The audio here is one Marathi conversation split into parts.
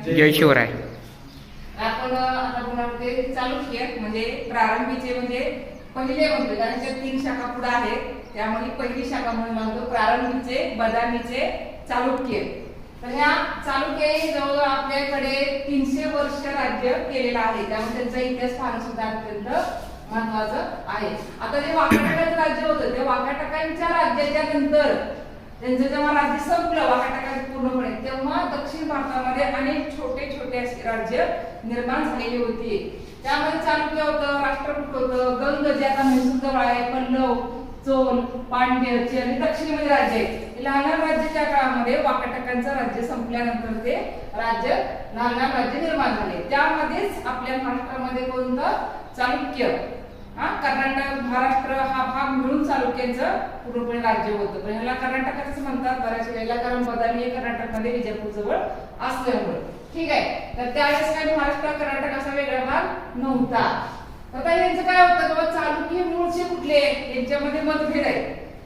जय शिवराय. आपण आता पुन्हा ते चालुक्य म्हणजे प्रारंभीचे म्हणजे पहिले म्हणतो, कारण त्या 3 शाखा पुढे आहेत, त्यामुळे पहिली शाखा म्हणून म्हणतो प्रारंभीचे बदामीचे चालुक्य. तर ह्या चालुक्य जवळ आपल्याकडे 300 वर्ष राज्य केलेलं आहे, त्यामुळे त्यांचा इतिहास फार सुद्धा अत्यंत महत्वाचं आहे. आता जे वाकाटकांचं राज्य होतं त्या वाकाटकांच्या राज्याच्या नंतर त्यांचं जेव्हा राज्य संपलं वाकाटकांचं पूर्णपणे, तेव्हा दक्षिण भारतामध्ये अनेक छोटे छोटे असे राज्य निर्माण झालेली होती. त्यामध्ये चालुक्य होतं, राष्ट्रकूट होतं, गंग जे आता म्हैसूर जवळ आहे, पल्लव, चोल, पांड्य, आणि दक्षिणेमध्ये राज्य आहेत. लहान लहान राज्याच्या काळामध्ये वाकाटकांचं राज्य संपल्यानंतर ते राज्य लहान लहान राज्य निर्माण झाले. त्यामध्येच आपल्या महाराष्ट्रामध्ये कोणतं चालुक्य, कर्नाटक महाराष्ट्र हा भाग मिळून चालुक्यांचं पूर्णपणे राज्य होतं. पण ह्याला कर्नाटकच म्हणतात बऱ्याच वेळेला, कारण बदामी हे कर्नाटकमध्ये विजापूर जवळ असल्यामुळे. ठीक आहे, तर त्यावेळेस काय महाराष्ट्र कर्नाटक असा वेगळा भाग नव्हता. आता यांचं काय होतं बाबा, चालुक्य मूळचे कुठले यांच्यामध्ये मतभेद आहे.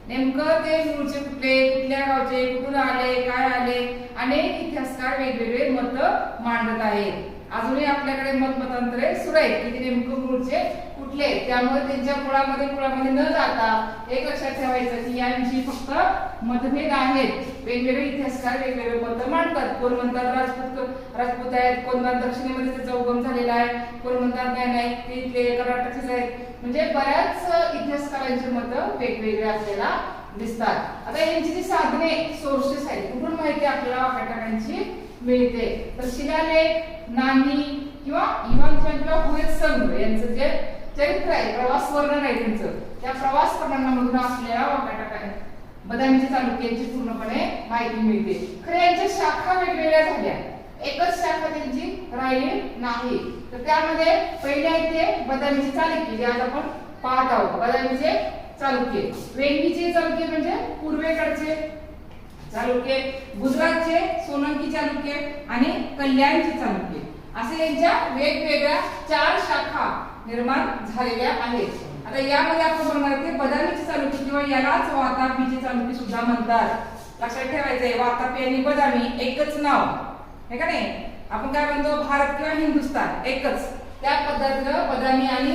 नेमकं ते मूळचे कुठले, कुठल्या गावचे, कुठून आले, काय आले, अनेक इतिहासकार वेगवेगळे मत मांडत आहेत. अजूनही आपल्याकडे मतमतांतरे सुरू आहेत की ते नेमकं मूळचे कुठले. त्यामुळे त्यांच्या मुळामध्ये न जाता एक लक्षात ठेवायचं की याविषयी फक्त मतभेद आहेत. वेगवेगळे इतिहासकार वेगवेगळे मत मांडतात. कोण म्हणतात राजपूत आहेत, कोण म्हणतात दक्षिणेमध्ये त्याचा उगम झालेला आहे, कोण म्हणतात नाही ते इथले कर्नाटकचेच आहेत. म्हणजे बऱ्याच इतिहासकारांची मत वेगवेगळे आपल्याला दिसतात. आता यांची जी साधने सोर्सेस आहेत, कुठून माहिती आपल्याला वाकाटकांची मिळते, तर शिलालेख, नाणी किंवा इवांच्या किंवा हुयत्संग यांचं जे चरित्र आहे, प्रवास वर्णन आहे त्यांचं, त्या प्रवास वर्णनामधून आपल्याला वाकाटक बदामीच्या चालुक्यांची पूर्णपणे माहिती मिळते. खरे यांच्या शाखा वेगवेगळ्या झाल्या, एकच शाखा त्यांची राहिली नाही. तर त्यामध्ये पहिले आहे ते बदामीचे चालुक्य, जे आज आपण पाहत आहोत. बदामीचे चालुक्य, वेंगीचे चालुक्य म्हणजे पूर्वेकडचे चालुक्य, गुजरातचे सोलंकी चालुक्य आणि कल्याणचे चालुक्य, असे यांच्या वेगवेगळ्या 4 शाखा निर्माण झालेल्या आहेत. आता यामध्ये आपण बघणार ते बदामीचे चालुक्य किंवा यालाच वातापीचे चालुक्य सुद्धा म्हणतात. लक्षात ठेवायचंय, वातापी आणि बदामी एकच नाव आहे का नाही. आपण काय म्हणतो, भारत किंवा हिंदुस्तान एकच, त्या पद्धतीनं बदामी आणि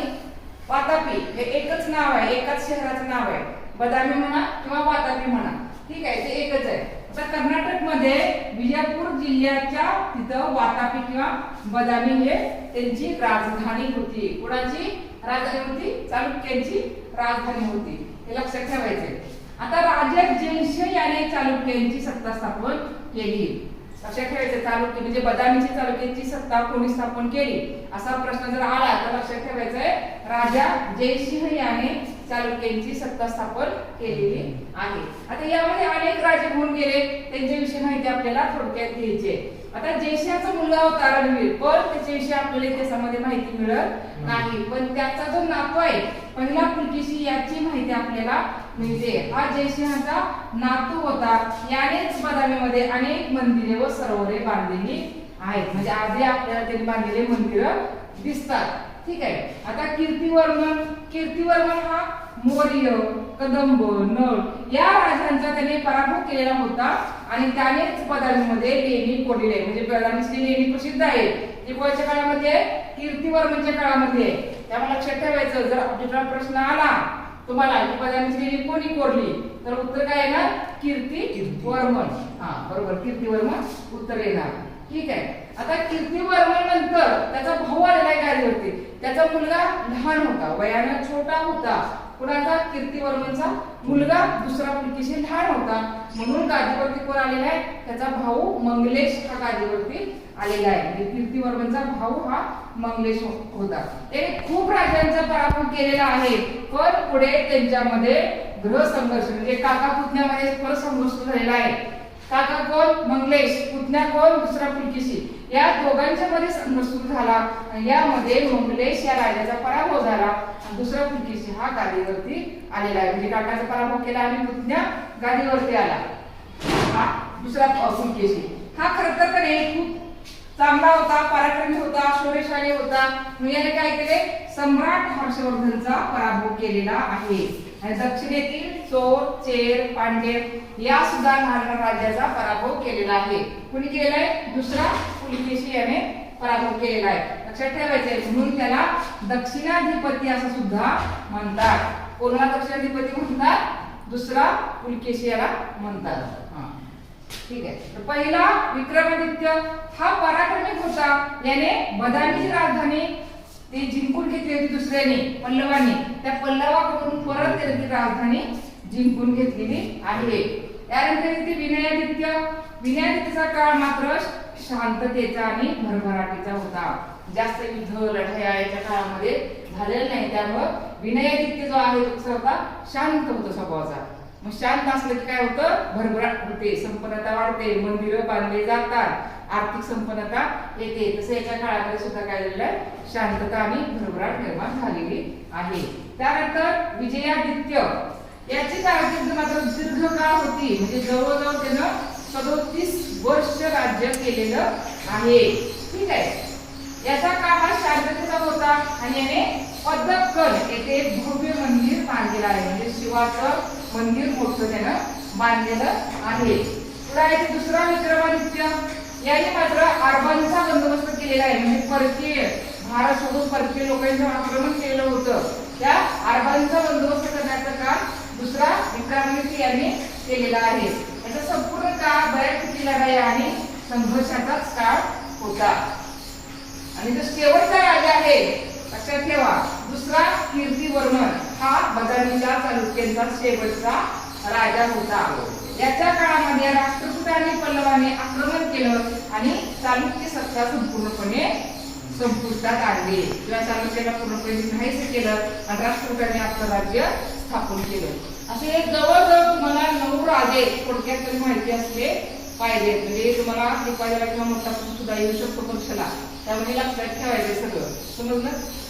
वातापी हे एकच नाव आहे, एकाच शहराचं नाव आहे. बदामी म्हणा किंवा वातापी म्हणा, ठीक आहे, ते एकच आहे. आता कर्नाटक मध्ये विजापूर जिल्ह्याच्या तिथं वातापी किंवा बदामी हे त्यांची राजधानी होती. कोणाची राजधानी होती? चालुक्यांची राजधानी होती, हे लक्षात ठेवायचे. आता राजा जयसिंह याने चालुक्यांची सत्ता स्थापन केली. लक्षात ठेवायचं, चालुक्य म्हणजे बदामीची चालुक्यांची सत्ता कोणी स्थापन केली असा प्रश्न जर आला तर लक्षात ठेवायचंय, राजा जयसिंह याने चालुक्यांची सत्ता स्थापन केलेली आहे. आता यामध्ये अनेक राजे होऊन गेले, त्यांच्याविषयी माहिती आपल्याला थोडक्यात घ्यायची आहे. आता जयसिंहाचा मुलगा होता रणवीर, पण त्याच्याविषयी आपल्याला इतिहासामध्ये माहिती मिळत नाही. पण त्याचा जो नातू आहे पहिला पुलकेशी, याची माहिती आपल्याला मिळते. हा जयसिंहाचा नातू होता. यानेच बदामीमध्ये अनेक मंदिरे व सरोवरे बांधलेली आहेत. म्हणजे आधी आपल्याला त्यांनी बांधलेले मंदिरं दिसतात. ठीक आहे. आता कीर्तिवर्मन हा मौर्य, कदंब, नळ या राजांचा त्याने पराभव केलेला होता आणि त्यानेच बदामीमध्ये लेणी कोरलेली आहे. म्हणजे बदामीची लेणी प्रसिद्ध आहे, जी कोणाच्या काळामध्ये, कीर्तिवर्मनच्या काळामध्ये. त्यामुळे लक्षात ठेवायचं, जर आपल्याला प्रश्न आला तुम्हाला की बदामीची लेणी कोणी कोरली, तर उत्तर काय येणार? कीर्तिवर्मन. बरोबर, कीर्तिवर्मन उत्तर येणार. ठीक आहे. आता कीर्तिवर्मन नंतर त्याचा भाऊ आलेला आहे गादीवरती. त्याचा मुलगा लहान होता, वयाने छोटा होता. कुणाचा? कीर्तिवर्मनचा मुलगा दुसरा पुलकेशी लहान होता, म्हणून गादीवरती कोण आलेला आहे? त्याचा भाऊ मंगलेश हा गादीवरती आलेला आहे. म्हणजे कीर्तिवर्मनचा भाऊ हा मंगलेश होता. त्याने खूप राजांचा पराभव केलेला आहे, पण पुढे त्यांच्यामध्ये ग्रह संघर्ष म्हणजे काका पुतण्यामध्ये परत संघर्ष झालेला आहे. काका कोण? मंगलेश, पुतण्या कोण? दुसरा पुलकेशी. या दोघांच्या मध्ये संघर्ष सुरू झाला. यामध्ये मंगलेश या राजाचा पराभव झाला आणि दुसरा पुलकेशी हा गादीवरती आलेला आहे. म्हणजे काकाचा पराभव केला आणि पुतण्या गादीवरती आला. हा दुसरा पुलकेशी. हा खरं तर खूप चांगला होता, पराक्रमी होता, शौर्यशाली होता. याने काय केले? सम्राट हर्षवर्धनचा पराभव केलेला आहे. आणि दक्षिणेतील चोर, चेर, पांड्य या सुद्धा लहान राज्याचा पराभव केलेला आहे. कोणी केलाय? दुसरा पुलकेशी याने पराभव केलेला आहे. लक्षात ठेवायचंय. म्हणून त्याला दक्षिणाधिपती असं सुद्धा म्हणतात. कोणाला दक्षिणाधिपती म्हणतात? दुसरा पुलकेशी याला म्हणतात. ठीक आहे. तर पहिला विक्रमादित्य हा पराक्रमी होता. याने बदामीची राजधानी ती जिंकून घेतली होती दुसऱ्याने पल्लवांनी. त्या पल्लवाकडून परत त्याने ती राजधानी जिंकून घेतलेली आहे. त्यानंतर येते विनयादित्य. विनयादित्यचा काळ मात्र शांततेचा आणि भरभराटीचा होता. जास्त युद्ध लढाया याच्या काळामध्ये झालेलं नाही. त्यामुळं विनयादित्य जो आहे तो होता शांत होता स्वभावाचा. मग शांत असलं की काय होतं? भरभराट होते, संपन्नता वाढते, मंदिरं बांधले जातात, आर्थिक संपन्नता येते. तसं याच्या काळामध्ये सुद्धा काय झालेलं आहे? शांतता आणि भरभराट निर्माण झालेली आहे. त्यानंतर विजयादित्य. याची कारकीर्द मात्र दीर्घकाळ होती. म्हणजे जवळजवळ त्यानं 37 वर्ष राज्य केलेलं आहे. ठीक आहे. याचा काळ हा शांततेचा होता आणि याने पद्मकल येथे भव्य मंदिर बांधलेलं आहे. म्हणजे शिवाचं मंदिर मोठं त्यानं बांधलेलं आहे. पुढे दुसरा विक्रमादित्य. याने मात्र अरबांचा बंदोबस्त केलेला आहे. म्हणजे परकीय भारत सोडून परकीय लोकांचं आक्रमण केलं होतं. त्या अरबांचा बंदोबस्त करण्याचं काम दुसरा विक्रमादित्य यांनी केलेला आहे. याचा संपूर्ण काळ बऱ्यापैकी लढाई आणि संघर्षाचाच काळ होता. आणि जो शेवटचा राजा आहे लक्षात ठेवा, दुसरा कीर्तिवर्मन हा बदामीच्या चालुक्यांचा शेवटचा राजा होता. याच्या काळामध्ये राष्ट्रकूटांनी पल्लवांनी आक्रमण केलं आणि चालुक्य सत्ता संपूर्णपणे संपुष्टात आणली किंवा चालुक्याला पूर्णपणे नाहीसे केलं आणि राष्ट्रकूटांनी आपलं राज्य स्थापन केलं. असे जवळजवळ तुम्हाला 9 राजे थोडक्यात तरी माहिती असले पाहिजे. म्हणजे तुम्हाला निपाजाला किंवा मोठा सुद्धा येऊ शकतो परीक्षेला. त्यामुळे लक्षात ठेवायचं सगळं. समजलं?